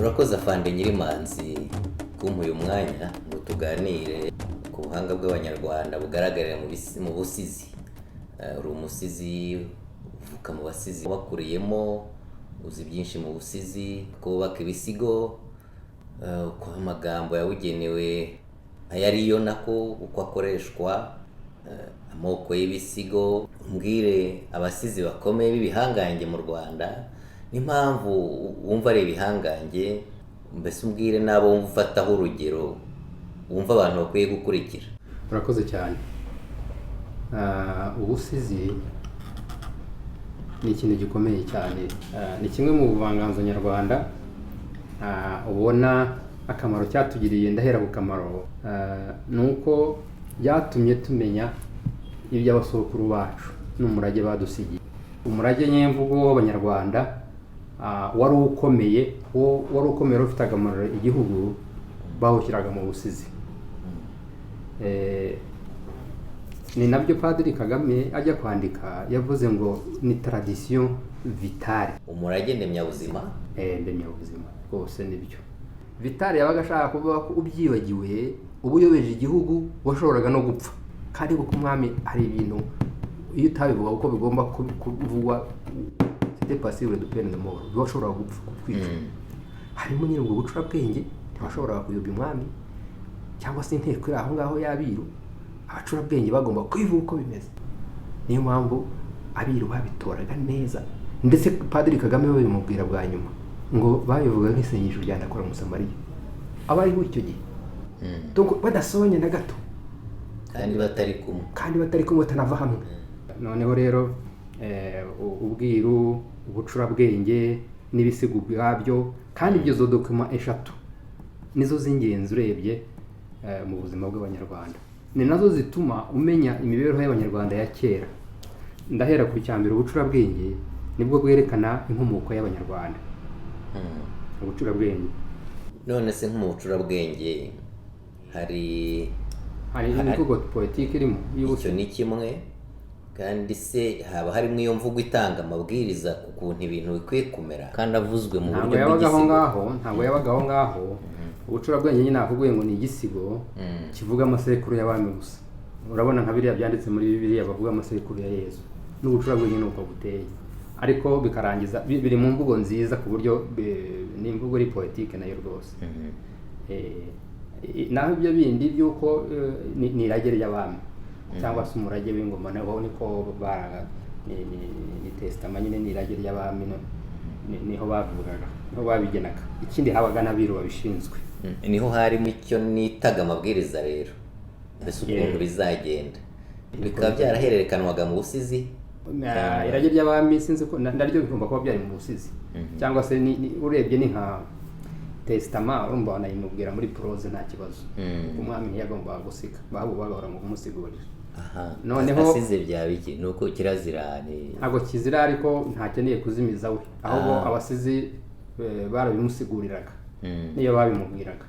urakoze afande Nyirimanzi kumpa uyu mwanya ngo tuganire ku buhanga bw'abanyarwanda bugaragarira mu busizi. Uri umusizi uvuka mu basizi wakuriyemo, uzi byinshi mu busizi, kubaka ibisigo, uko amagambo yabugenewe ayariyo nako uko akoreshwa, amoko y'ibisigo. Umbwire abasizi bakomeye b'ibihangange mu Rwanda n'impamvu wumva ari ibihangange, mbese umbwire n'abo wumva ufataho urugero wumva abantu bakwiye gukurikira. Urakoze cyane. Ubusizi ni ikintu gikomeye cyane, ni kimwe mu buvanganzo nyarwanda ubona akamaro cyatugiriye. Ndahera ku kamaro nuko byatumye tumenya iby'abasokuru bacu n'umurage badusigiye. Umurage nyemvugo w'abanyarwanda wari ukomeye, ufite akamaro igihugu, bawushyiraga mu busizi. Ni nabyo Padiri Kagame ajya kwandika yavuze ngo ni tradition vitale, umurage ndemyabuzima. Ndemyabuzima rwose nibyo. Vitale yabaga ashaka kuvuga ko ubyibagiwe uba uyobeje igihugu, washoboraga no gupfa. Kandi kuko umwami hari ibintu iyo utabivuga uko bigomba kuvugwa, c'était passible de peine de mort, washobora gupfa kwica. Harimo nyine ubwo bucurabwenge, washobora kuyobya umwami cyangwa se inteko iri aho ngaho y'abiru. Abacurabwenge bagomba kwivuga uko bimeze. Niyo mpamvu abiru babitoraga neza, ndetse Padiri Kagame we bimubwira bwa nyuma ngo babivuga nk'isengesho rya Ndakora Musamariya abariho icyo gihe, badasonye na gato, kandi batari kumwe batanava hamwe. Noneho rero ubwiru, ubucurabwenge n'ibisigo bwabyo, kandi ibyo zo dokima eshatu nizo z'ingenzi urebye mu buzima bw'abanyarwanda. Ni nazo zituma umenya imibereho y'abanyarwanda ya kera. Ndahera ku cyambere, ubucurabwenge nibwo bwerekana inkomoko y'abanyarwanda. Ubucurabwenge none se nko mu bucurabwenge hari imvugo poetike irimo. Icyo ni kimwe, kandi se haba harimo iyo mvugo itanga amabwiriza ku kuntu ibintu bikwiye kumera, kandi avuzwe mu buryo bw'igisigo. Ntabwo yabaga aho ngaho. Ubucurabwenge nyine nakubwiye ngo ni igisigo kivuga amasekuru y'abami gusa. Urabona nka biriya byanditse muri Bibiliya bavuga amasekuru ya Yesu. N'ubucurabwenge nuko buteye, ariko bikarangiza biri mu mvugo nziza ku buryo ni imvugo iri poetike nayo rwose. Naho ibyo bindi by'uko ni irage ry'abami cyangwa se umurage w'ingoma, naho niko ni testament nyine, ni irage ry'abami, niho bavugaga, niho babigenaga. Ikindi habaga n'abiru babishinzwe. Niho harimo icyo nitaga amabwiriza rero, mbese ukuntu bizagenda. Bikaba byarahererekanwaga mu busizi. Irage ry'abami sinzi ko ndaryo bigomba kuba byari mu busizi, cyangwa se urebye ni nka testament, urumva wanayimubwira muri prose nta kibazo. Umwami ntiyagomba gusiga, bahora mu kumusigurira. Noneho asize byaba iki? Nuko kirazira ntabwo kizira, ariko ntakeneye kuzimiza we, ahubwo abasizi barabimusiguriraga niyo babimubwiraga.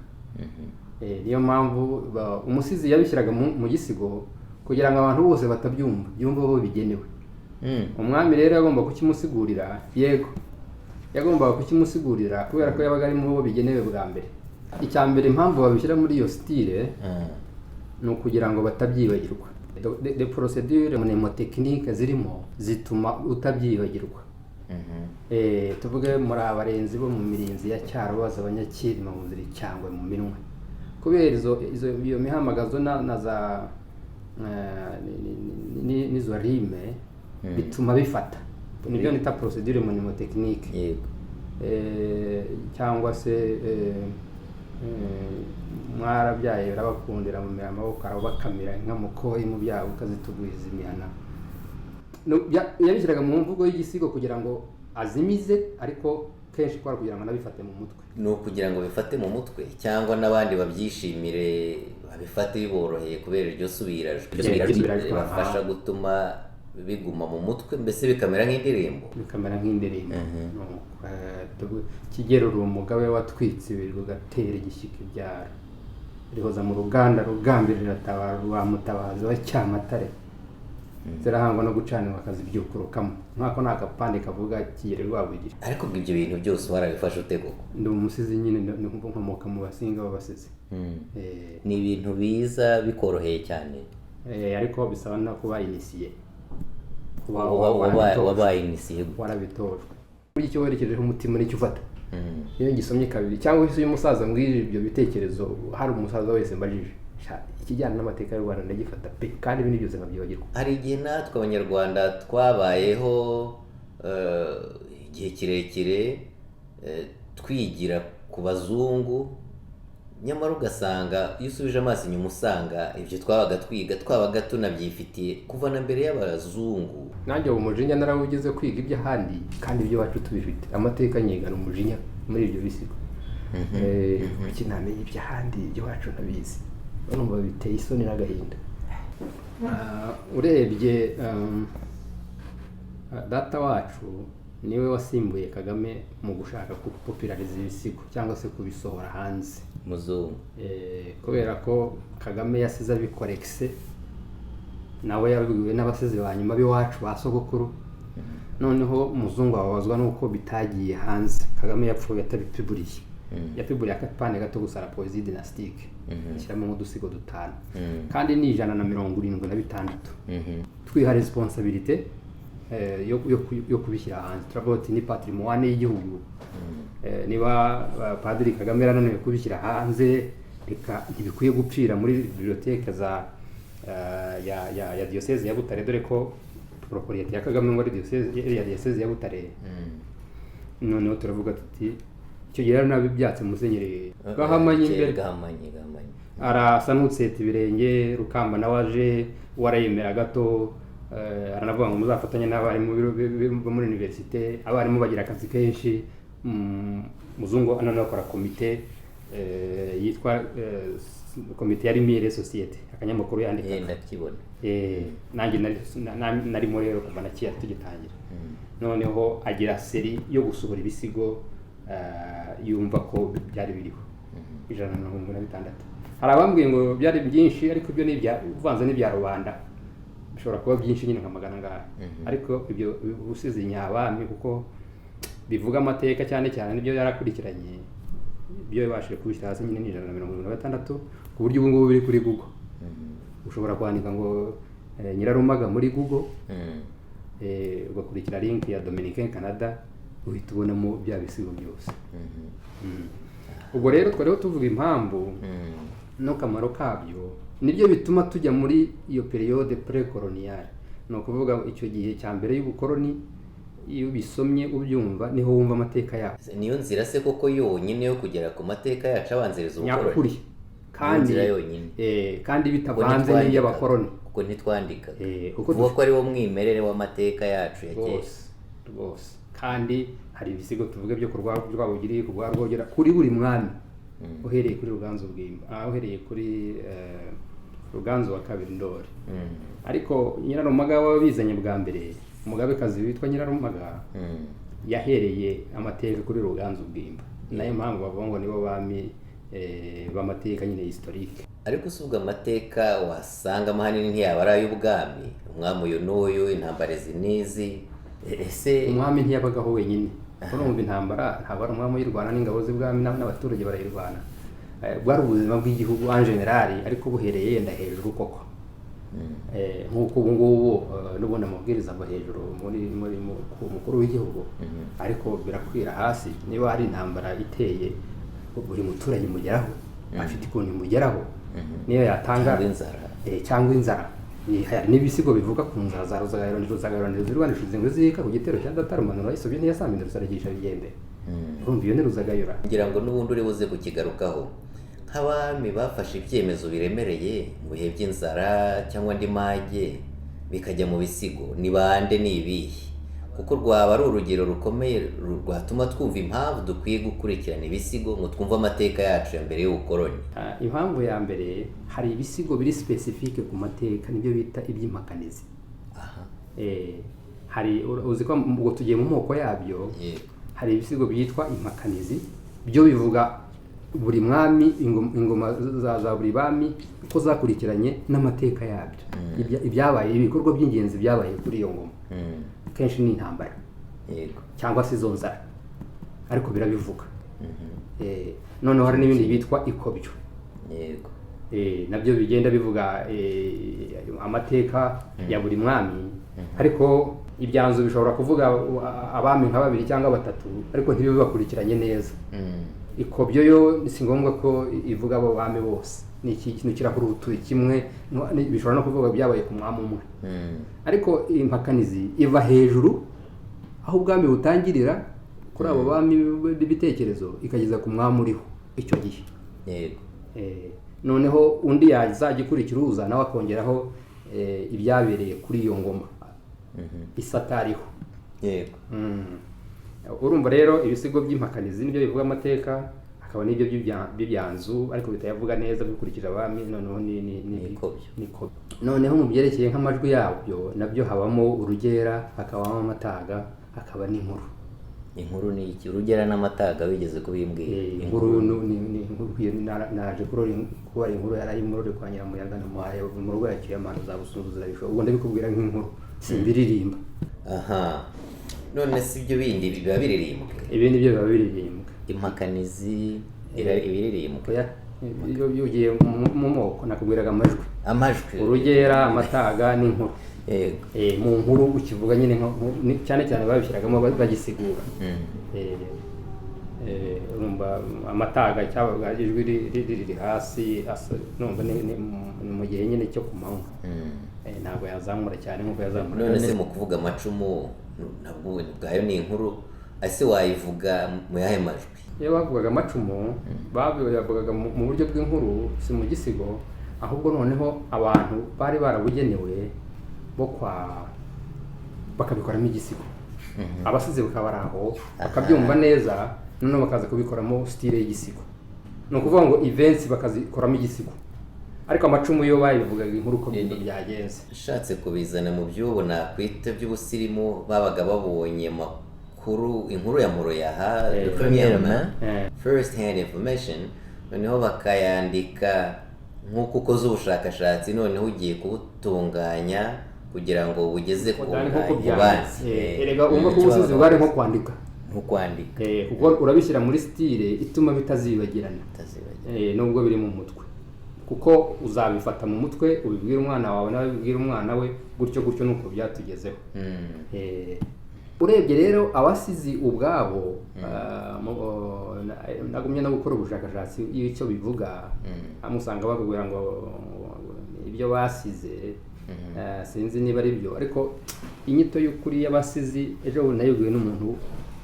Niyo mpamvu umusizi yabishyiraga mu gisigo kugira ngo abantu bose batabyumva, byumva bo bigenewe. Umwami rero yagomba kukimusigurira, yego yagombaga kukimusigurira kubera ko yabaga ari mu bo bigenewe bwa mbere. Icya mbere impamvu babishyira muri iyo style ni ukugira ngo batabyibagirwa. De procedure mnemotechnique zirimo zituma utabyibagirwa. Tuvuge muri abarenzi bo mu mirinzi ya cyaro baza abanyakirima mu nzira cyangwa mu minwe, kubera iyo mihamagazo na za nizo rime bituma bifata. Nibyo nita procedure mnemotechnique. Cyangwa se mwarabyaye barabakundira mu amaboko arabakamira nk'amukoyi mu byabo ukazitugwiza imihana. Yabishyiraga mu mvugo y'igisigo kugira ngo azimize, ariko kenshi kwara kugira ngo nabifate mu mutwe. Ni ukugira ngo bifate mu mutwe, cyangwa n'abandi babyishimire babifate biboroheye kubera iryo subirajwi bafasha gutuma biguma mu mutwe, mbese bikamera nk'indirimbo. Kigero uri umugabe watwitse ibirwa ugatera igishyika ibyara, rihoza mu ruganda rugambirira tabara rwa mutabazi wa Cyamatare. zirahangwa no gucanirwa akazibyukurukamo nk'ako ni agapande kavuga Kigeli Rwabugiri. ariko ibyo bintu byose warabifashe ute koko? Ndi umusizi nyine, nkomoka mu basinga b'abasizi. ni ibintu biza bikoroheye cyane, ariko bisaba no kuba inisiye, wabaye inisiye warabitojwe. Burya icyo werekejeho umutima nicyo ufata. Iyo ngisomye kabiri cyangwa se uyu musaza mbwirije ibyo bitekerezo, hari umusaza wese mbajije ikijyana n'amateka y'u Rwanda ndagifata pe, kandi ibindi byose nkabyibagirwa. Hari igihe natwe abanyarwanda twabayeho igihe kirekire twigira ku bazungu, nyamara ugasanga iyo usubije amaso inyuma usanga ibyo twabaga twiga twabaga tunabyifitiye kuva na mbere y'abazungu. Nanjye ubu umujinya narawugeze kwiga iby'ahandi kandi ibyo wacu tubifite, amateka nyigana umujinya muri ibyo bisigo. Kuki namenye iby'ahandi ibyo wacu ntabizi, numva biteye isoni n'agahinda. Urebye data wacu niwe wasimbuye Kagame mu gushaka kupopulariza ibisigo cyangwa se kubisohora hanze muzungu, kubera ko Kagame yasize abikorekise, nawe yabibwiwe n'abasizi ba nyuma b'iwacu ba sogokuru. Noneho umuzungu ababazwa nuko bitagiye hanze. Kagame yapfuye atabipiburiye, yapiburiye akapande gato gusa la poésie dynastique, ashyiramo nk'udusigo 5 kandi ni 176. Twiha responsabilité yo kubishyira hanze. Turavuga ati ni patrimoine y'igihugu. Niba Padiri Kagame yarananiwe kubishyira hanze, reka ntibikwiye gupfira muri bibliothèque ya diocese ya Butare, dore ko propriété ya Kagame muri diocese ya Butare. Noneho turavuga tuti icyo gihe rero nabibyatse Musenyeri Gahamanyi imbere, arasa n'utseta ibirenge. Rukamba nawaje warayemera gato, aranavuga ngo muzafatanye n'abarimu bo muri université, abarimu bagira akazi kenshi. Muzungu anone akora komite yitwa komite ya Lumiere Societe, akanyamakuru yandika ndakibona. Nanjye nari muri rero kuva na kera tugitangira. Noneho agira seri yo gusohora ibisigo, yumva ko byari biriho 176. Hari abambwiye ngo byari byinshi, ariko ibyo ni uvanze n'ibya rubanda bishobora kuba byinshi nyine nka magana ngaha. Ariko ibyo usize nyabami kuko bivuga amateka cyane cyane nibyo yarakurikiranye, ibyo yabashije kubishyira hasi nyine ni 176, ku buryo ubu ngubu biri kuri Google. Ushobora kwandika ngo Nyirarumaga muri Google, ugakurikira link ya Dominicain Canada, uhita ubonamo bya bisigo byose. Ubwo rero twariho tuvuga impamvu no kamaro kabyo, nibyo bituma tujya muri iyo periode pre-coloniale. No kuvuga icyo gihe cya mbere y'ubukoloni, iyo bisomye ubyumva niho wumva amateka yacu. Niyo nzira se koko yonyine yo kugera ku mateka yacu abanziriza ubukoloni, kandi bitavanze n'iy'abakoloni, kuko ntitwandika kuko ko ari wo mwimerere w'amateka yacu ya kera rwose. Kandi hari ibisigo tuvuga byo Rwabugiri, ku rwa Rwogera, kuri buri mwami, uhereye kuri Ruganzu Bwimba, uhereye kuri Ruganzu wa kabiri Ndoli. Ariko Nyirarumaga wabizanye bwa mbere, umugabekazi witwa Nyirarumaga, yahereye amateka kuri Ruganzu Bwimba. Nayo mpamvu bavuga ngo nibo bami b'amateka nyine historique. Ariko usubwa amateka wasanga ahanini ntiyaba ari ay'ubwami, umwami uyu n'uyu, intambara izi n'izi. Ese umwami ntiyabagaho wenyine, urumva intambara ntabwo ari umwami uyirwana n'ingabo z'ubwami n'abaturage barayirwana. Bwari ubuzima bw'igihugu en general, ariko buhereye yenda hejuru koko. Nk'uko ubu ngubu n'ubundi amabwiriza ava hejuru muri mukuru w'igihugu, ariko birakwira hasi. Niba hari intambara iteye, buri muturage mugeraho, afite ukuntu imugeraho, niyo yatanga cyangwa inzara. N'ibisigo bivuga ku nzara za Ruzagayoraniro zirwanishize ngo zika ku gitero cya Datarumanura, isobye ntiyasaminde rusaragisha bigembe. Urumva iyo ni Ruzagayura. Ngira ngo n'ubundi uri buze kukigarukaho. Nk'abami bafashe ibyemezo biremereye mu bihe by'inzara cyangwa andi mage bikajya mu bisigo, ni bande ni ibihe? Kuko rwaba ari urugero rukomeye rwatuma twumva impamvu dukwiye gukurikirana ibisigo ngo twumve amateka yacu ya mbere y'ubukoloni. Impamvu ya mbere, hari ibisigo biri specifique ku mateka, nibyo bita iby'impakanizi. Hari uzi ko ubwo tugiye mu moko yabyo, hari ibisigo byitwa impakanizi, byo bivuga buri mwami ingoma za buri bami uko zakurikiranye n'amateka yabyo, ibyabaye ibikorwa by'ingenzi byabaye kuri iyo ngoma. Kenshi ni intambara cyangwa se izo nzara, ariko birabivuga. Noneho hari n'ibindi bitwa ikobyo, nabyo bigenda bivuga amateka ya buri mwami, ariko ibyanzu bishobora kuvuga abami nka 2 cyangwa 3, ariko ntibibakurikiranye neza. Ikobyo yo si ngombwa ko ivuga abo bami bose, ni ikintu kirahurutuye kimwe, bishobora no kuvuga byabaye ku mwami umwe. Ariko impakanizi iva hejuru aho ubwami butangirira kuri abo bami b'ibitekerezo ikageza ku mwami uriho icyo gihe. Noneho undi yazajya ikurikira uza nawe akongeraho ibyabereye kuri iyo ngoma isatariho. Urumva rero ibisigo by'impakanizi nibyo bivuga amateka, hakaba n'ibyo by'ibyanzu ariko bitayavuga neza bikurikira abami. Noneho niko noneho mu byerekeye nk'amajwi yabyo nabyo habamo urugera, hakabamo amataga, hakaba n'inkuru. Inkuru ni iki? Urugera n'amataga wigeze kubimbwira? Inkuru naje kuba inkuru yari imurore kwa Nyiramuyaga namuhaye mu rugo yaciye amano za Busunguzira bisho, ubwo ndabikubwira nk'inkuru simbiririmba. None si ibyo bindi biba biririmbwa? Ibindi byo biba biririmbwa. Impakanizi ibiririmbwa? Iyo ugiye mu moko nakubwiraga amajwi, urugera, amataga n'inkuru. Mu nkuru ukivuga nyine cyane cyane babishyiragamo bagisigura. Urumva amataga cyabaga ijwi riri hasi, numva ni mu gihe nyine cyo ku manywa, ntabwo yazamura cyane nk'uko yazamura. None se mu kuvuga amacumu nabwo bwayo ni inkuru, ese wayivuga mu yahe majwi? Iyo bavugaga amacumu bavugaga mu buryo bw'inkuru, si mu gisigo, ahubwo noneho abantu bari barabugenewe bakabikoramo igisigo. Abasizi bakaba bari aho bakabyumva neza, noneho bakaza kubikoramo style y'igisigo. Ni ukuvuga ngo events bakazikoramo igisigo, ariko amacumu yo bayivugaga inkuru uko byagenze. Ushatse kubizana mu by'ubu nakwita by'ubusirimu, babaga babonye makuru, inkuru ya Muroyaha, first hand information, noneho bakayandika nk'uko ukoze ubushakashatsi, noneho ugiye kubutunganya kugira ngo bugeze ku bandi. Erega umwe kubusizi bwari nko kwandika. Kuko urabishyira muri style ituma bitazibagirana, nubwo biri mu mutwe, kuko uzabifata mu mutwe ubibwira umwana wawe nawe ubibwira umwana we, gutyo nuko byatugezeho. Urebye rero abasizi ubwabo, nagumye no gukora ubushakashatsi y'icyo bivuga, amusanga bakubwira ngo ibyo basize, sinzi niba ari byo, ariko inyito y'ukuri y'abasizi ejo bundi nayibwiwe n'umuntu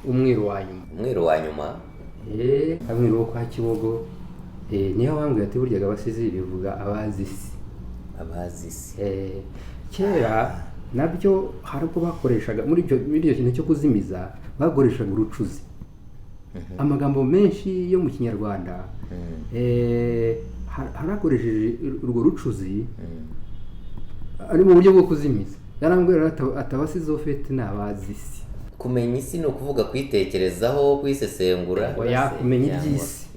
umwiru wa nyuma. Umwiru wo kwa Kibogo, niyo wambwiye ati burya abasizi bivuga abazisi. Kera nabyo hari ubwo bakoreshaga muri icyo kintu cyo kuzimiza, bakoreshaga urucuzi. Amagambo menshi yo mu Kinyarwanda harakoresheje urwo rucuzi ari mu buryo bwo kuzimiza. Yarambwira ati abasizi ofete ni abazisi. Kumenya isi ni ukuvuga kwitekerezaho, kwisesengura, kumenya iby'isi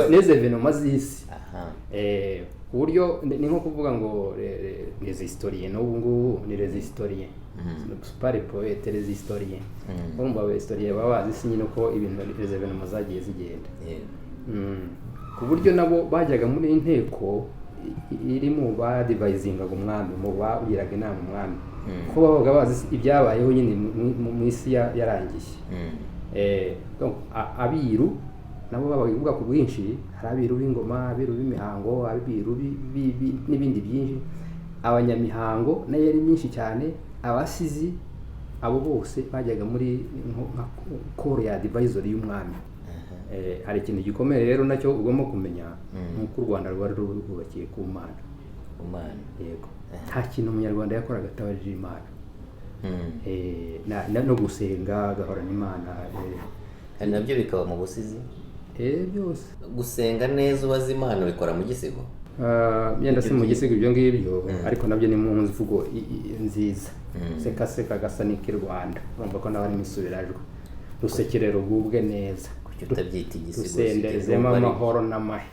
n'izo evenoma z'isi. Ku buryo ni nko kuvuga ngo les historiens, n'ubu ngubu ni les historiens, pas les poètes, les historiens. Urumva aba historiens baba bazi isi nyine uko ibintu les evenoma zagiye zigenda. Ku buryo nabo bajyaga muri inteko iri mu badivayizingaga umwami, mu bagiraga inama umwami, ko babaga bazi ibyabayeho nyine mu isi yarangiye. Abiru nabo babaga ku bwinshi, hari abiru b'ingoma, abiru b'imihango, abiru n'ibindi byinshi. Abanyamihango nayo yari myinshi cyane. Abasizi abo bose bajyaga muri koro ya advisory y'umwami. Hari ikintu gikomeye rero nacyo ugomba kumenya, nk'uko u Rwanda rwari rwubakiye ku Mana. Yego, nta kintu umunyarwanda yakoraga atabajije Imana. No gusenga agahorana Imana, nabyo bikaba mu busizi. Byose gusenga neza ubaza Imana bikora mu gisigo. Yenda si mu gisigo ibyo ngibyo, ariko nabyo ni mu mvugo nziza. Seka gasa n'iki Rwanda, urumva ko nawe ari imisubirajwe. Rusekere rugubwe neza. utabyita igisigo rusenderezemo amahoro n'amahe,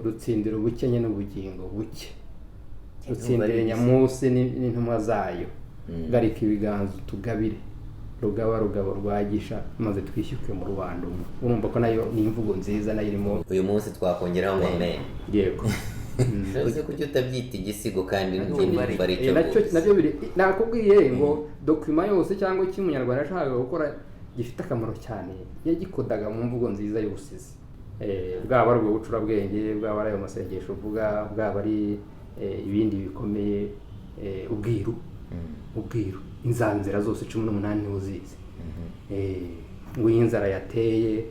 rutsindira ubukenya n'ubugingo buke, rutsindira nyamunsi n'intumwa zayo, garika ibiganza tugabire, rugabo rwagisha maze twishyuke mu rubanda umwe. Urumva ko nayo ni imvugo nziza nayo irimo. Uyu munsi twakongeraho ngo amen. Yego. Uzi kujya utabyita igisigo kandi bari cyo nabyo biri nakubwiye ngo document yose cyangwa iki Munyarwanda ashaka gukora gifite akamaro cyane yagikodaga mu mvugo nziza y'ubusizi. Bwaba ari ubucurabwenge, bwaba ari ayo masengesho uvuga, bwaba ari ibindi bikomeye, ubwiru inzanzira zose 18 niho zizi. Ngo inzara yateye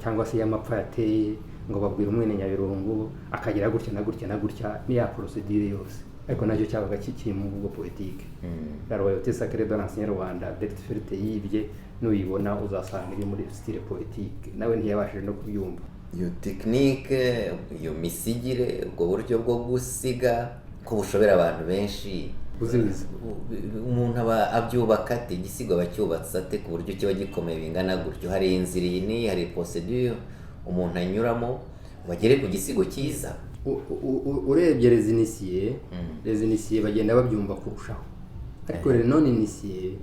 cyangwa se y'amapfa yateye ngo babwira umwene Nyabirungu akagira gutya na gutya na gutya ni ya procedure yose, ariko nacyo cyabaga kikiri mu mvugo politique. La royauté sacrée de l'ancien Rwanda d'Eferte yibye nuyibona uzasanga iri muri style politique, nawe ntiyabashije no kubyumva. Iyo technique, iyo misigire, ubwo buryo bwo gusiga ko bushobera abantu benshi uzimiza. Umuntu aba abyubaka ate igisigo abacyubatse ate ku buryo kiba gikomeye bingana gutyo? Hari inzira iyi, hari procedure umuntu anyuramo bagere ku gisigo cyiza. Urebye les initiés bagenda babyumva kurushaho, ariko les non initiés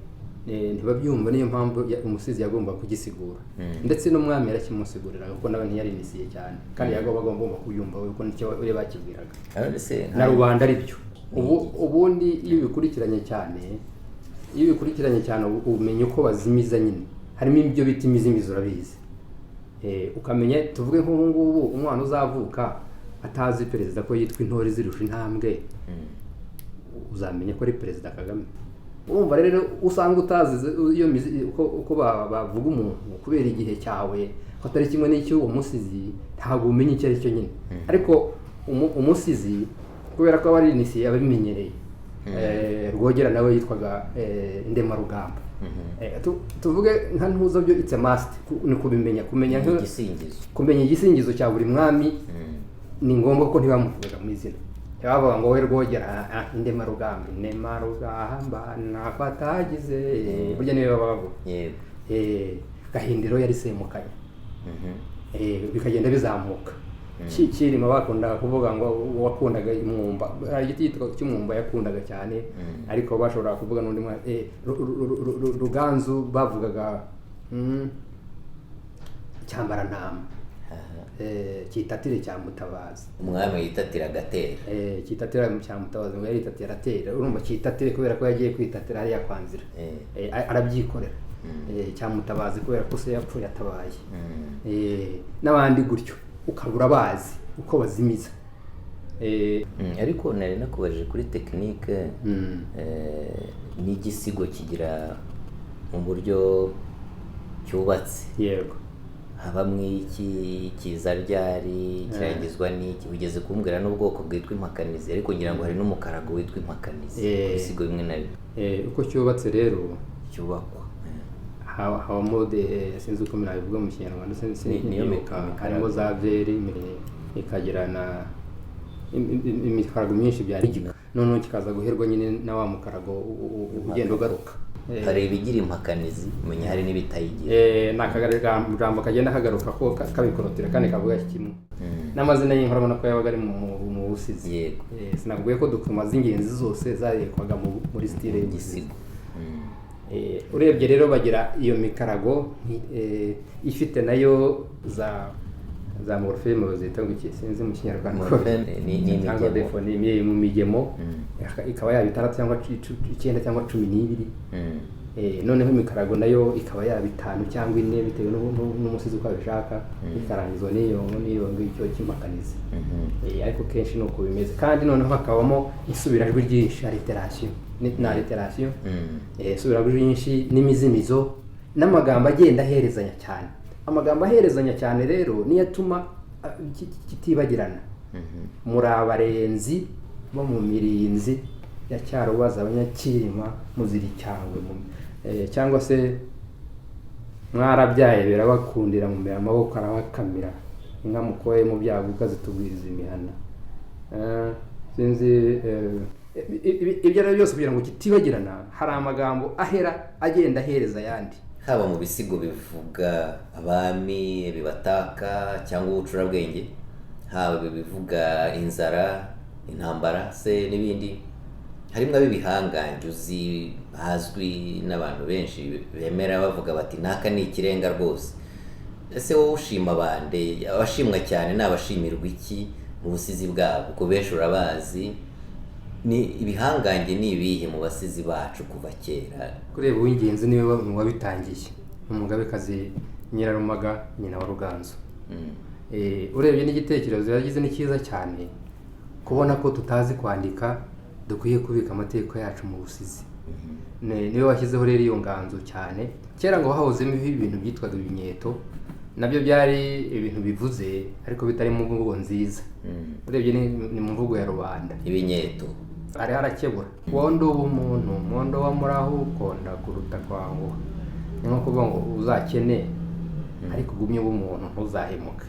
ntibabyumva. Niyo mpamvu umusizi yagomba kugisigura, ndetse n'umwami yarakimusigurira kuko nawe ntiyari initié cyane, kandi yagomba kubyumva kuko nicyo uri bakibwiraga na rubanda ari byo. Ubundi iyo bikurikiranye cyane umenye uko bazimiza nyine. Harimo ibyo bita imizimizo urabizi, ukamenya tuvuge nk'ubu ngubu umwana uzavuka atazi perezida ko yitwa intore zirusha intambwe, uzamenye ko ari Perezida Kagame. Urumva rero usanga utazi iyo uko bavuga umuntu kubera igihe cyawe ko atari kimwe n'icyo uwo musizi, ntabwo umenye icyo ari cyo nyine. Ariko umusizi kubera ko abari inisiye abimenyereye, Rwogera nawe yitwaga Ndemarugamba. Tuvuge nka ntuzo byo it's a must ni kumenya igisingizo cya buri mwami. Ni ngombwa ko ntibamuvuga mu izina, bavuga ngo we Rwogera Ndemarugamba nako atagize, burya niyo bavuga. Gahindiro yari Semukanya, bikagenda bizamuka. Kirima bakunda kuvuga ngo wakundaga imwumba, hari igiti cy'umwumba yakundaga cyane, ariko bashobora kuvuga n'undi mwana Ruganzu bavugaga Cyambarantama, Kitatire cya Mutabazi. Umwami yitatira Gatera, Kitatira cya Mutabazi ngo yitatira Gatera. Urumva Kitatire kubera ko yagiye kwitatira hariya Kwanzira, arabyikorera. Cya Mutabazi kubera ko se yapfuye atabaye, n'abandi gutyo ukabura bazi uko bazimiza. Ariko nari nakubajije kuri technique, n'igisigo kigira mu buryo cyubatse. Yego. Habamwe iki kiza ryari kiragizwa n'iki, ugeze kumbwira n'ubwoko bwitwa impakanizi, ariko ngira ngo hari n'umukarago witwa impakanizi ibisigo bimwe na bimwe. Uko cyubatse rero cyubakwa habamo sinzi uko murabivuga mu Kinyarwanda, harimo za veri, ikagira na imikarago myinshi byari igika, noneho kikaza guherwa nyine na wa mukarago ugenda ugaruka. Hari ibigira impakanizi, umenya hari n'ibitayigira. N'akajambo kagenda kagaruka ko kabikorotira kandi kavuga kimwe. N'amazina y'inka urabona ko yabaga ari mu busizi. Yego. Sinavuye ko dokuma z'ingenzi zose zarekwaga muri style y'igisigo. Urebye rero bagira iyo mikarago ifite nayo za morpheme bazita ngo iki sinzi mu Kinyarwanda, cyangwa defone mu migemo, ikaba yaba 6 cyangwa 9 cyangwa 12. Noneho imikarago nayo ikaba yaba 5 cyangwa 4 bitewe n'umusizi uko abishaka, ikarangizwa n'iyo ngicyo cy'impakanizi. Ariko kenshi nuko bimeze, kandi noneho hakabamo isubirajwi ryinshi, alliteration na alliteration, isubirajwi ryinshi n'imizimizo n'amagambo agenda aherezanya cyane. Amagambo aherezanya cyane rero niyo atuma kitibagirana. Muri abarenzi bo mu mirinzi ya Cyarubaza Abanyakirima muziri cyangwe cyangwa se mwarabyaye birabakundira mu amaboko arabakamira, inka mukoye mu byago ukazitubwiriza imihana. Sinzi ibyo rero byose kugira ngo kitibagirana, hari amagambo ahera agenda ahereza yandi haba mu bisigo bivuga abami bibataka cyangwa ubucurabwenge, haba bivuga inzara, intambara se n'ibindi, harimo abibihangange uzi bazwi n'abantu benshi bemera bavuga bati naka ni ikirenga rwose. Ese wowe ushima bande? Abashimwa cyane ni abashimirwa iki mu busizi bwabo? Kuko benshi urabazi, ni ibihangange ni ibihe mu basizi bacu kuva kera? Kureba uw'ingenzi niwe wabitangiye, umugabekazi Nyirarumaga nyina wa Ruganzu. Urebye n'igitekerezo yagize ni cyiza cyane, kubona ko tutazi kwandika dukwiye kubika amateka yacu mu busizi. Niwe washyizeho rero iyo nganzo cyane. Kera ngo hahozemo ibintu byitwaga ibinyeto, nabyo byari ibintu bivuze ariko bitari mu mvugo nziza. Urebye ni mu mvugo ya rubanda. Ibinyeto ari harakebura, wondo w'umuntu mondo wa muraho ukonda kuruta kwanguha. Ni nko kuvuga ngo uzakene ariko ugumye w'umuntu ntuzahemuka.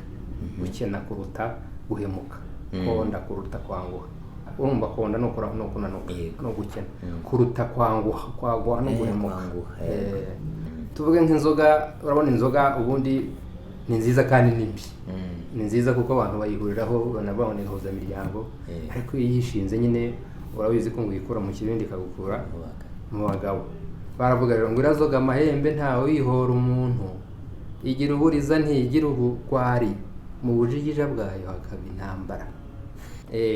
Gukena kuruta guhemuka, konda kuruta kwanguha. Urumva konda no kunanuka no gukena, kuruta kwanguha, kwagwa no guhemuka. Tuvuge nk'inzoga, urabona inzoga ubundi ni nziza kandi ni mbi. Ni nziza kuko abantu bayihuriraho banabona ihuza imiryango, ariko iyo yishinze nyine urabizi ko ngo ikura mu kibindi ikagukura mu bagabo. Baravuga rero ngo irazoga amahembe ntawe uyihora umuntu, igira uburiza ntigira ubugwari, mu bujigija bwayo hakaba intambara.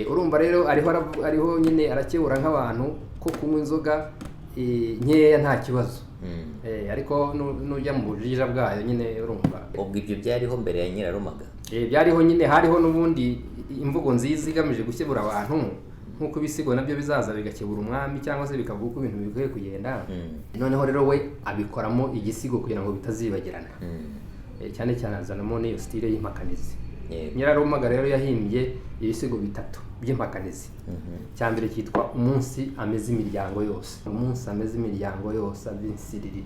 Urumva rero ariho nyine arakebura nk'abantu ko kunywa inzoga nkeya nta kibazo. Ariko nujya mu bujigija bwayo nyine urumva. Ubwo ibyo byariho mbere ya Nyirarumaga? Byariho nyine, hariho n'ubundi imvugo nziza igamije gukebura abantu, nk'uko ibisigo nabyo bizaza bigakebura umwami cyangwa se bikavuga uko ibintu bikwiye kugenda. Noneho rero we abikoramo igisigo kugira ngo bitazibagirana. Cyane cyane azanamo n'iyo style y'impakanizi. Nyirarumaga rero yahimbye ibisigo bitatu by'impakanizi. Cya mbere cyitwa umunsi ameze imiryango yose. Umunsi ameze imiryango yose abinsiriri,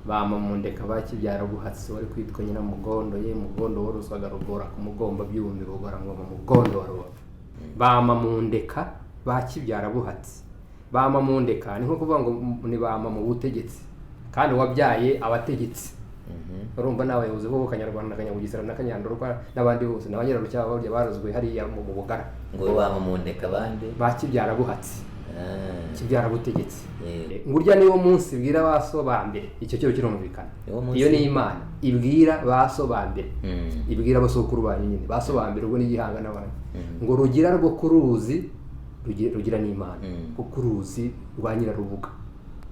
bama mu ndeka bakibyara buhatsi wari kwitwa nyina mugondo, ye mugondo woroswaga rugora ku mugomba byumbi rugora ngo mu mugondo wa rubavu. Bama mu ndeka bakibyara buhatsi. Bama mu ndeka ni nko kuvuga ngo ni bama mu butegetsi kandi wabyaye abategetsi. Urumva n'abayobozi bo Kanyarwanda, Kanyabugisira na Kanyandorwa n'abandi bose n'abanyarwanda cyabo barozwe hariya mu Bugara. Ngo bama mu ndeka bande bakibyara buhatsi, kibyara butegetsi. Ngurya niwo munsi bwira baso bambere, icyo cyo kirumvikana. Iyo ni Imana ibwira baso bambere, ibwira basokuru banyu nyine baso bambere, ubwo ni gihanga n'abandi. Ngo rugira rwo kuruzi, rugira ni Imana kuko uruzi rwa Nyirarubuga.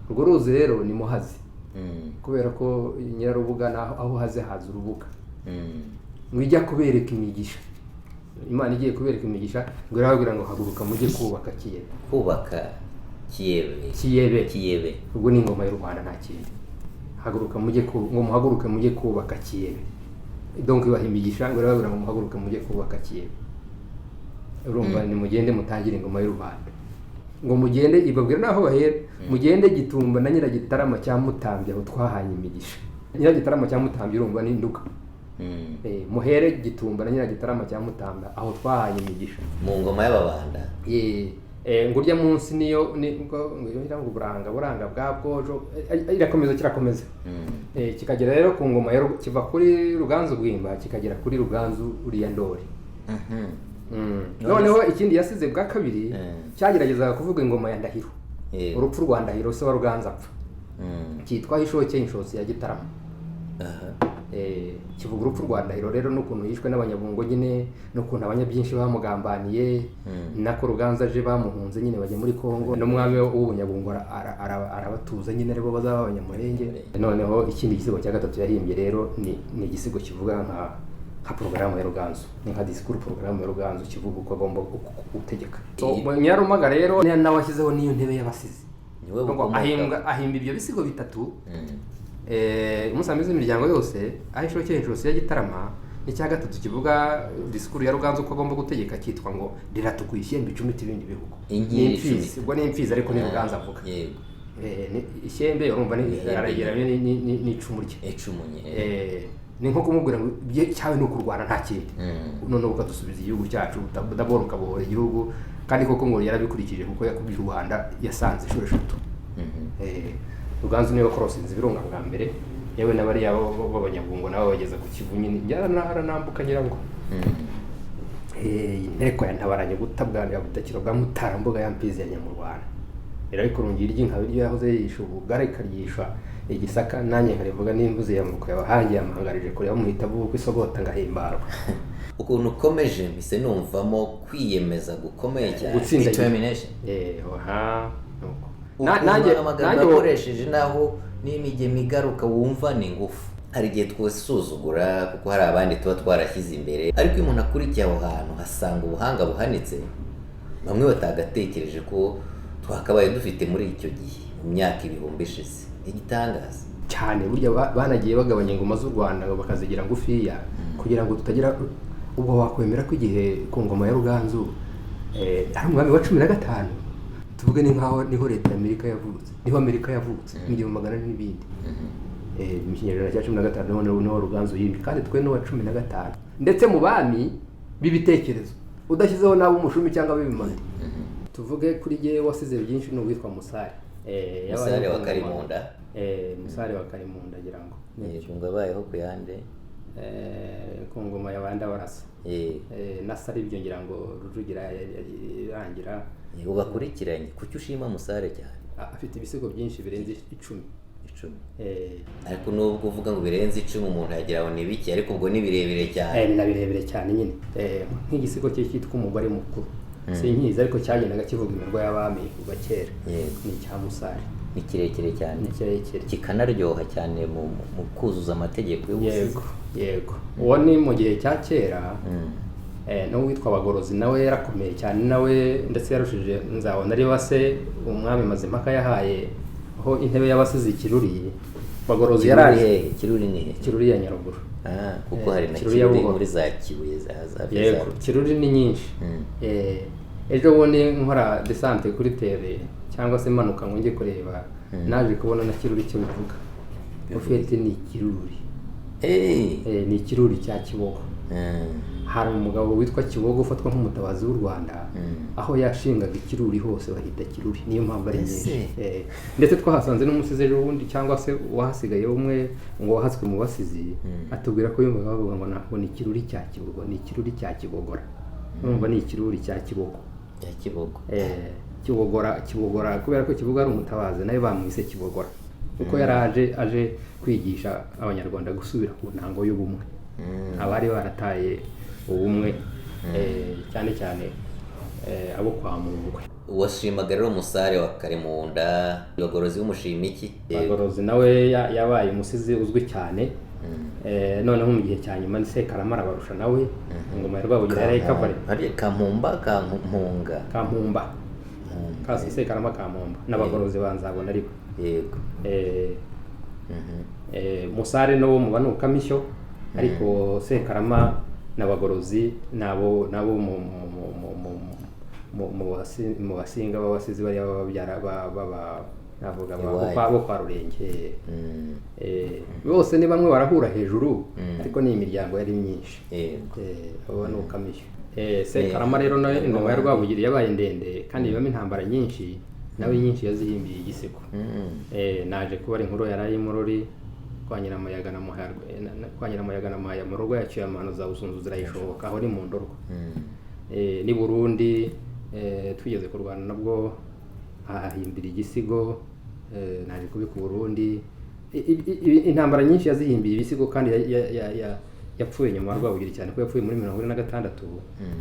Urwo ruzi rero ni Muhazi, kubera ko Nyirarubuga aho haze haza urubuga. Ngo ijya kubereka imigisha, Imana igiye kubereka imigisha, ngo irababwira ngo haguruka mujye kubaka Kiyebe. Kubaka Kiyebe ubwo ni ingoma y'u Rwanda nta kindi. Haguruka mujye ngo muhaguruke mujye kubaka Kiyebe. Donc ibaha imigisha, ngo irababwira ngo muhaguruke mujye kubaka Kiyebe. Urumva ni mugende mutangire ingoma y'u Rwanda. Ngo mugende ibabwira naho bahera, mugende Gitumba na Nyiragitarama cya Mutambye aho twahanye imigisha. Nyiragitarama cya Mutambye urumva ni Nduga. Muhere Gitumba na Nyiragitarama cya Mutambye aho twahanye imigisha mu ngoma y'Ababanda. Ngurya munsi niyo ngo buranga bwa Bwojo kirakomeza. Kikagera rero ku ngoma kiva kuri Ruganzu Bwimba kikagera kuri Ruganzu uriya Ndori. Noneho ikindi yasize bwa kabiri cyageragezaga kuvuga ingoma ya Ndahiro, urupfu rwa Ndahiro se wa Ruganzu apfa, cyitwa Ishoke Inshosi ya Gitarama. Kivuga urupfu rwa Ndahiro rero n'ukuntu yishwe n'abanyabungo nyine, n'ukuntu abanyabyinshi bamugambaniye, nako Ruganzu aje bamuhunze nyine bajya muri Kongo, n'umwami w'ubunyabungo arabatuza nyine aribo bazaba abanyamurenge. Noneho ikindi gisigo cya gatatu yahimbye rero ni igisigo kivuga nka porogaramu ya Ruganzu, ni nka disikuru porogaramu ya Ruganzu kivuga uko agomba gutegeka. Nyirarumaga rero nawe washyizeho n'iyo ntebe y'abasizi, ahimba ibyo bisigo bitatu. Umunsi ameze imiryango yose, aho Ishoke Inshosi ya Gitarama, n'icya gatatu kivuga disikuru ya Ruganzu uko agomba gutegeka cyitwa ngo riratukuye ishyembe icumita ibindi bihugu. Imfizi, ubwo ni imfizi ariko ni Ruganzu avuga. Ishyembe urumva arageranye n'icumu rye. Ni nko kumubwira ngo cyawe ni ukurwana nta kindi, noneho ukadusubiza igihugu cyacu, udabona ukabohora igihugu, kandi koko ngo yarabikurikije kuko yakubye u Rwanda yasanze inshuro eshatu. Ruganzu niwe wakorosinze Ibirunga bwa mbere, yewe n'abariya b'Abanyabungo nabo bageza ku Kivu nyine yaranambuka nyirango. Inteko yantabaranye gutabwanira Butakiro bwa Mutarambuga ya mpizi ya Nyamurwana. Rero ariko rungira iry'inka biryo yahoze yisha ubugare karyisha igisaka nanjye nkarivuga n'imbuzi ya muko yabahangiye amangarije kure bamuhita buko isogota ngahimbarwa. Ukuntu ukomeje mise numvamo kwiyemeza gukomeye cyane, determination. Nanjye amagambo akoresheje naho n'imigemo igaruka wumva ni ngufu. Hari igihe twasuzugura kuko hari abandi tuba twarashyize imbere, ariko umuntu akurikiye aho hantu hasanga ubuhanga buhanitse bamwe batagatekereje ko twakabaye dufite muri icyo gihe mu myaka ibihumbi ishize. Igitangaza cyane burya banagiye bagabanya ingoma z'u Rwanda bakazigira ngufiya kugira ngo tutagira ubwo wakwemera ko igihe ku ngoma ya Ruganzu ari umwami wa 15 tuvuge ni nkaho niho leta ya Amerika yavutse, niho Amerika yavutse mu 1800 n'ibindi mu kinyejana cya 15 niho Ruganzu yimye, kandi twe no wa 15 ndetse mu bami bibitekerezo udashyizeho nabo umushumi cyangwa bibimane. Tuvuge kuri gihe wasize byinshi no witwa Musare. Musare wa Karimunda. Musare wa Karimunda ngira ngo. Ngo abayeho ku yande. Ku ngoma y'abanda barasa. Nasari ibyo ngira ngo Rujugira irangira. Ubakurikiranye kuki ushima Musare cyane? Afite ibisigo byinshi birenze 10. Ariko nubwo uvuga ngo birenze 10 umuntu yagira ngo ni biki, ariko ubwo ni birebire cyane. Ni nabirebire cyane nyine. Nk'igisigo cye cyitwa umugore mukuru. Sinkiza ariko cyagendaga kivuga imirwa y'abami kuva kera. Ni cya Musare. Ni kirekire cyane. Kikanaryoha cyane mu kuzuza amategeko y'ubusizi. Yego. Uwo ni mu gihe cya kera. No witwa Bagorozi nawe yarakomeye cyane nawe ndetse yarushije Nzabona ari base umwami Mazimpaka yahaye aho intebe y'abasizi Kiruri. Bagorozi yaraje Kiruri ni Kiruri ya Nyaruguru. Kuko hari na Kiruri muri za Kibuye za Yego, Kiruri ni nyinshi. Ejo bundi nkora desante kuri TV cyangwa se manuka ngo nge kureba naje kubona na Kiruri cyo bivuga. Ufite ni Kiruri. Ni Kiruri cya Kibogo. Hari umugabo witwa Kibogo ufatwa nk'umutabazi w'u Rwanda, aho yashingaga Ikiruri hose bahita Kiruri, niyo mpamvu ari nyinshi. Ndetse twahasanze n'umusizi ejo bundi cyangwa se wahasigaye umwe ngo wahatswe mu basizi atubwira ko yumva bavuga ngo nako ni Kiruri cya Kibogo, ni Kiruri cya Kibogora. Numva ni Kiruri cya Kibogo. Kibogora kubera ko Kibogo ari umutabazi nayo bamwise Kibogora kuko yaraje aje kwigisha abanyarwanda gusubira ku ntango y'ubumwe. Abari barataye ubumwe cyane cyane abo kwa Mungwe. Washimaga rero Musare wa Karimunda. Bagorozi w'umushima iki? Bagorozi nawe yabaye umusizi uzwi cyane. Noneho mu gihe cya nyuma Sekarama arabarusha nawe ingoma ya Rwabugira yari ikavare. Ari Kampunga. Kasi Sekarama Kampumba n'Abagorozi banzabona ariko. Yego. Musare no mu banuka mishyo ariko Sekarama n'Abagorozi nabo mu basinga babasizi bari babyara navuga bo kwa Rurenge. Bose ni bamwe barahura hejuru ariko ni imiryango yari myinshi. Abo banuka mishyo. Sekarama rero nawe ingoma ya Rwabugira yabaye ndende kandi ibamo intambara nyinshi, nawe nyinshi yazihimbiye igisigo. Naje kuba ari inkuru yaraye murori kwa Nyiramuyaga na Muhaya mu rugo yaciye amahano za Busunzu zirayishoboka aho ni mu Ndorwa. Ni Burundi tugeze ku Rwanda nabwo ahimbira igisigo. Naje kubika Burundi intambara nyinshi yazihimbiye ibisigo kandi yapfuye nyuma Rwabugira cyane ko yapfuye muri 1926.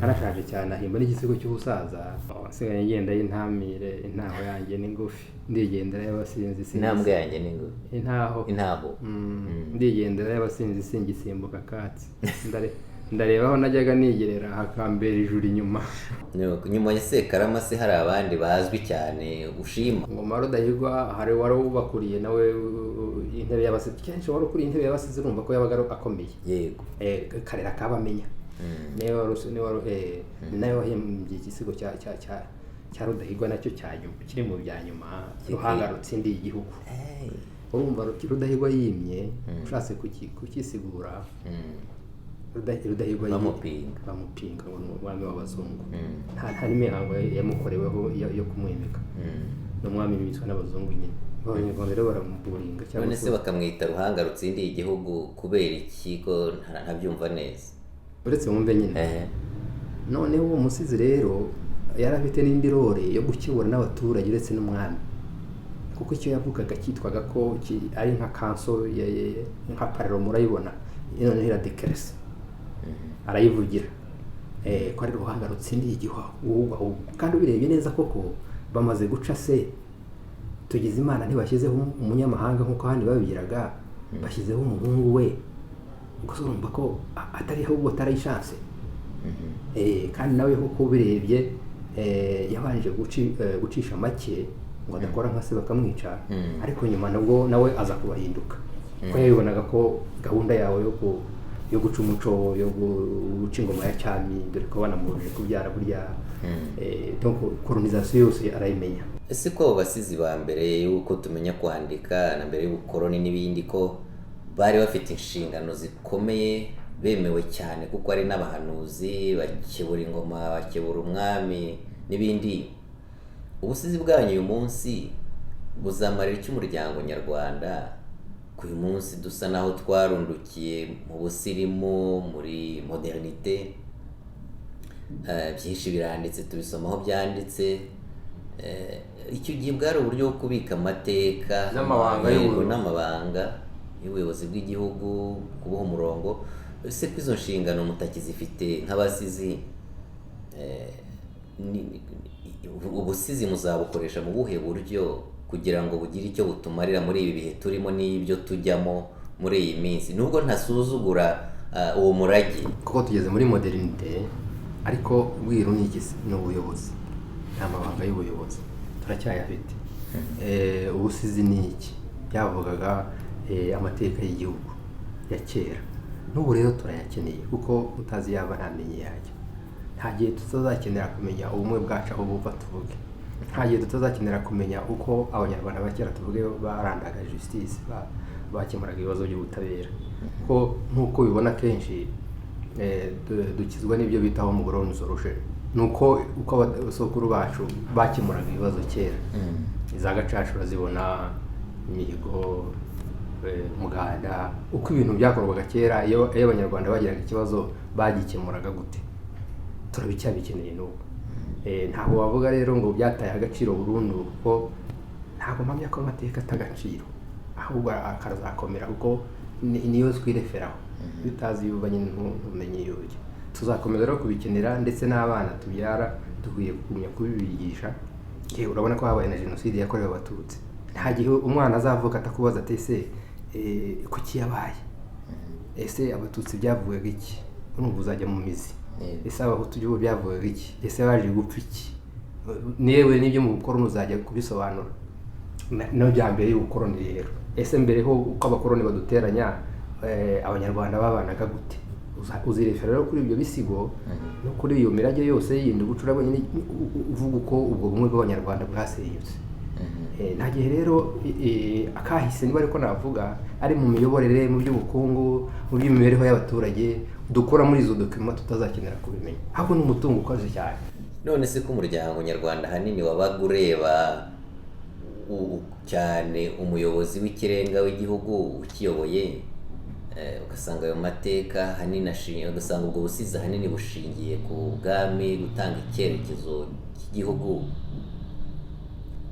Arashaje cyane ahimba n'igisigo cy'ubusaza. Sigaye ngenda y'intamire intaho yanjye ni ngufi ndigendera y'abasinzi intambwe yanjye ni ngufi intaho ndigendera y'abasinzi singisimbuka katsi ndareba aho najyaga nigerera hakambera ijuru inyuma. Nyuma ya Sekarama se hari abandi bazwi cyane ushima? Ngoma Rudahigwa hari wari ubakuriye nawe intebe y'abasizi kenshi wari ukuriye intebe y'abasizi urumva ko yabaga akomeye. Yego. Karera kabamenya nawe wahimbye igisigo cya Rudahigwa nacyo kiri mu bya nyuma Ruhanga rutsindiye igihugu. Urumva Rudahigwa yimye ushatse kukisigura Rudahigwa bamupinga ngo umwami w'abazungu. Nta n'imihango yamukoreweho yo kumwimika. N'umwami witwa n'abazungu nyine abanyarwanda rero baramuburinga none se bakamwita ruhanga rutsindiye igihugu kubera iki ko ntabyumva neza? uretse wumve nyine noneho uwo musizi rero yari afite n'indi role yo gukebura n'abaturage uretse n'umwami, kuko icyo yavugaga cyitwaga ko ari nka kanso nka parero murayibona noneho iradekeresa arayivugira ko ari ruhanga rutsindiye igihugu. kandi ubirebye neza koko bamaze guca se tugize imana ntibashyizeho umunyamahanga nk'uko ahandi babigiraga, bashyizeho umuhungu we, gusa urumva ko atari ahubwo atarayishatse. kandi nawe kuko ubirebye yabanje gucisha make ngo adakora nka se bakamwica, ariko nyuma nabwo nawe aza kubahinduka ko yabibonaga ko gahunda yawe yo guca umuco yo guca ingoma ya cyami, dore ko banamubujije kubyara burya donc colonisation yose arayimenya. ese ko basizi ba mbere yuko tumenya kwandika na mbere y'ubukoroni n'ibindi ko bari bafite inshingano zikomeye, bemewe cyane kuko ari n'abahanuzi, bakebura ingoma, bakebura umwami n'ibindi. ubusizi bwanyu uyu munsi buzamarira iki umuryango nyarwanda ku uyu munsi dusa naho twarundukiye mu busirimu, muri modernite? byinshi biranditse, tubisomaho byanditse. icyo gihe bwari uburyo bwo kubika amateka n'amabanga y'ubuyobozi bw'igihugu, kubaho umurongo. ese ko izo nshingano mutakizifite nk'abasizi, ubusizi muzabukoresha mu buhe buryo kugira ngo bugire icyo butumarira muri ibi bihe turimo n'ibyo tujyamo muri iyi minsi? nubwo ntasuzugura uwo murage, kuko tugeze muri modernite, ariko bwiru ni igisi ni ubuyobozi, nta mabanga y'ubuyobozi turacyayafite. ubusizi ni iki? byavugaga amateka y'igihugu ya kera, n'ubu rero turayakeneye kuko utazi yaba ntamenye yajya. nta gihe tutazakenera kumenya ubumwe bwacu aho buva tuvuge, nta gihe tutazakenera kumenya uko abanyarwanda ba kera tuvuge barandaga justice, bakemuraga ibibazo by'ubutabera. ko nk'uko bibona kenshi dukizwa n'ibyo bitaho mu Burundi solution, nuko uko abasokuru bacu bakemuraga ibibazo kera. iza gacacu urazibona, imihigo, umuganda, uko ibintu byakorwaga kera. iyo abanyarwanda bagiraga ikibazo bagikemuraga gute? turabicyabikeneye n'ubu. ntabwo wavuga rero ngo byataye agaciro burundu, kuko ntabwo mpamya ko amateka atagaciro, ahubwo akazakomera kuko niyo twireferaho. bitazi yuba nyine ntumenye yuye. tuzakomeza rero kubikenera, ndetse n'abana tubyara dukwiye kugumya kubibigisha. urabona ko habaye na jenoside yakorewe abatutsi, nta gihe umwana azavuka atakubaza ati ese kuki yabaye, ese abatutsi byavugaga iki? urumva uzajya mu mizi. ese abahutu byo byavugaga iki? ese baje gupfa iki? newe n'ibyo mu bukoroni uzajya kubisobanura. no bya mbere y'ubukoroni rero, ese mbere ho uko abakoroni baduteranya abanyarwanda babanaga gute? uzirefera rero kuri ibyo bisigo no kuri iyo mirage yose yindi gucura bonyine, uvuga uko ubwo bumwe bw'abanyarwanda bwasenyutse. nta gihe rero akahise niba ariko navuga ari mu miyoborere, mu by'ubukungu, mu by'imibereho y'abaturage, dukora muri izo dokima tutazakenera kubimenya. ahubwo ni umutungo ukoze cyane. none se ko umuryango nyarwanda hanini wabaga ureba cyane umuyobozi w'ikirenga w'igihugu ukiyoboye, ugasanga ayo mateka hanini ugasanga ubwo busizi hanini bushingiye ku bwami, gutanga icyerekezo cy'igihugu.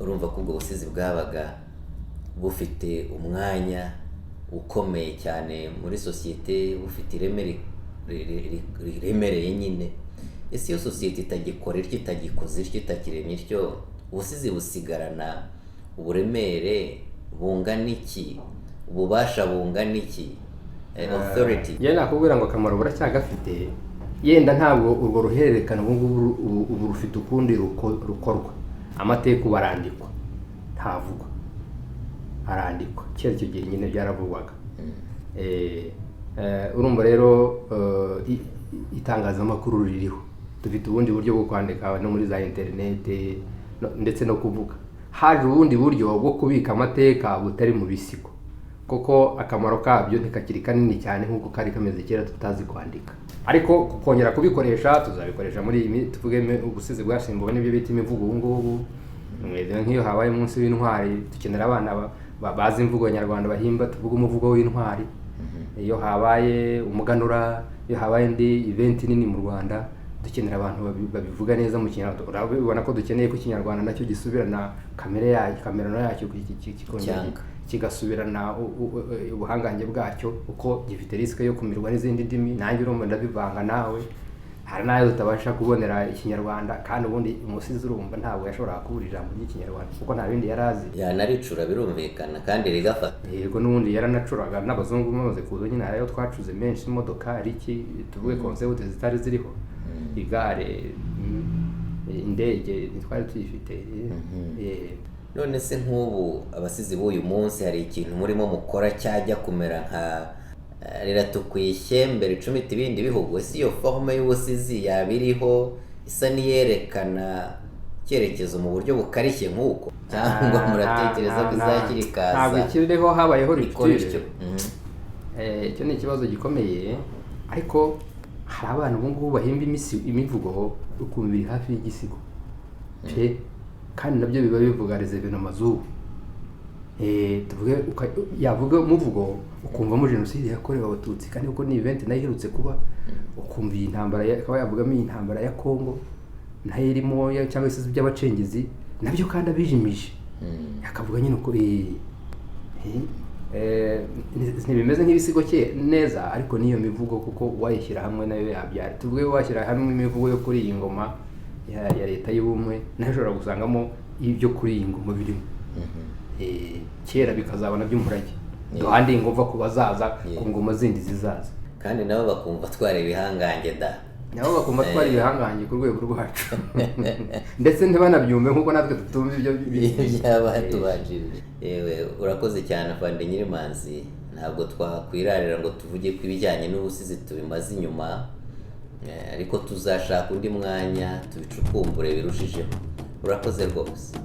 urumva ko ubwo busizi bwabaga bufite umwanya ukomeye cyane muri sosiyete, bufite ireme riremereye nyine. ese iyo sosiyete itagikora ityo, itagikoze ityo, itakiremye ityo, ubusizi busigarana uburemere bungana iki, ububasha bungana iki, authority? nakubwira ngo akamaro buracyagafite, yenda ntabwo urwo ruhererekana ubu rufite ukundi rukorwa. amateka ubu arandikwa, ntavugwa, arandikwa. kera icyo gihe nyine byaravugwaga. urumva rero itangazamakuru ririho, dufite ubundi buryo bwo kwandika no muri za interinete ndetse no kuvuga. haje ubundi buryo bwo kubika amateka butari mu bisigo, kuko akamaro kabyo ntikakiri kanini cyane nk'uko kari kameze kera tutazi kwandika. ariko kongera kubikoresha, tuzabikoresha muri iyi tuvuge ubusizi bwasimbuwe n'ibyo bita imivugo ubu ngubu. nk'iyo habaye umunsi w'intwari dukenera abana bazi imvugo nyarwanda bahimba tuvuga umuvugo w'intwari. Iyo habaye umuganura, iyo habaye indi event nini mu Rwanda dukenera abantu babivuga neza mu Kinyarwanda. Urabona ko dukeneye ko Ikinyarwanda nacyo gisubirana kamerano yacyo kigasubirana ubuhangange bwacyo, uko gifite risike yo kumirwa n'izindi ndimi. Nanjye urumva ndabivanga nawe, hari nayo tutabasha kubonera Ikinyarwanda, kandi ubundi umusizi urumva ntabwo yashobora kubura ijambo ry'Ikinyarwanda kuko nta bindi yari azi. Yanaricura birumvikana kandi rigafata. Yego, n'ubundi yaranacuraga, n'abazungu bamaze kuza nyine harayo twacuze menshi, imodoka iki tuvuge concept zitari ziriho, igare, indege twari tuyifite. None se nk'ubu abasizi b'uyu munsi hari ikintu murimo mukora cyajya kumera nka riratukwishe mbere icumita ibindi bihugu? Ese iyo forme y'ubusizi yabiriho isa niyerekana icyerekezo mu buryo bukarishye nk'uko, cyangwa muratekereza ko izakiri kaza? Ntabwo ikiriho, habayeho rupture. Icyo ni ikibazo gikomeye, ariko hari abantu ubu ngubu bahimba imivugo ukumva iri hafi y'igisigo kandi nabyo biba bivuga reserve n'amazubu. Tuvuge yavuga umuvugo ukumvamo jenoside yakorewe Abatutsi, kandi uko ni event nayo iherutse kuba, ukumva iyi ntambara akaba yavugamo iyi ntambara ya Kongo nayo irimo, cyangwa se by'abacengezi nabyo kandi abijimije, akavuga nyine uko ntibimeze nk'ibisigo cye neza, ariko niyo mivugo kuko wayishyira hamwe nayo yabyara. Tuvuge washyira hamwe imivugo yo kuri iyi ngoma ya leta y'ubumwe, nayo ushobora gusangamo ibyo kuri iyi ngoma birimo. Kera bikazabona by'umurage, duhandi ingova ku bazaza ku ngoma zindi zizaza, kandi nabo bakumva twari ibihangange nabo bakumva twari ibihangange ku rwego rwacu ndetse ntibanabyumve nk'uko natwe tutumva ibyo byabatubanjirije. Yewe urakoze cyane Afande Nyirimanzi, ntabwo twakwirarira ngo tuvuge ko ibijyanye n'ubusizi tubimaze inyuma, ariko tuzashaka undi mwanya tubicukumbure birushijeho. Urakoze rwose.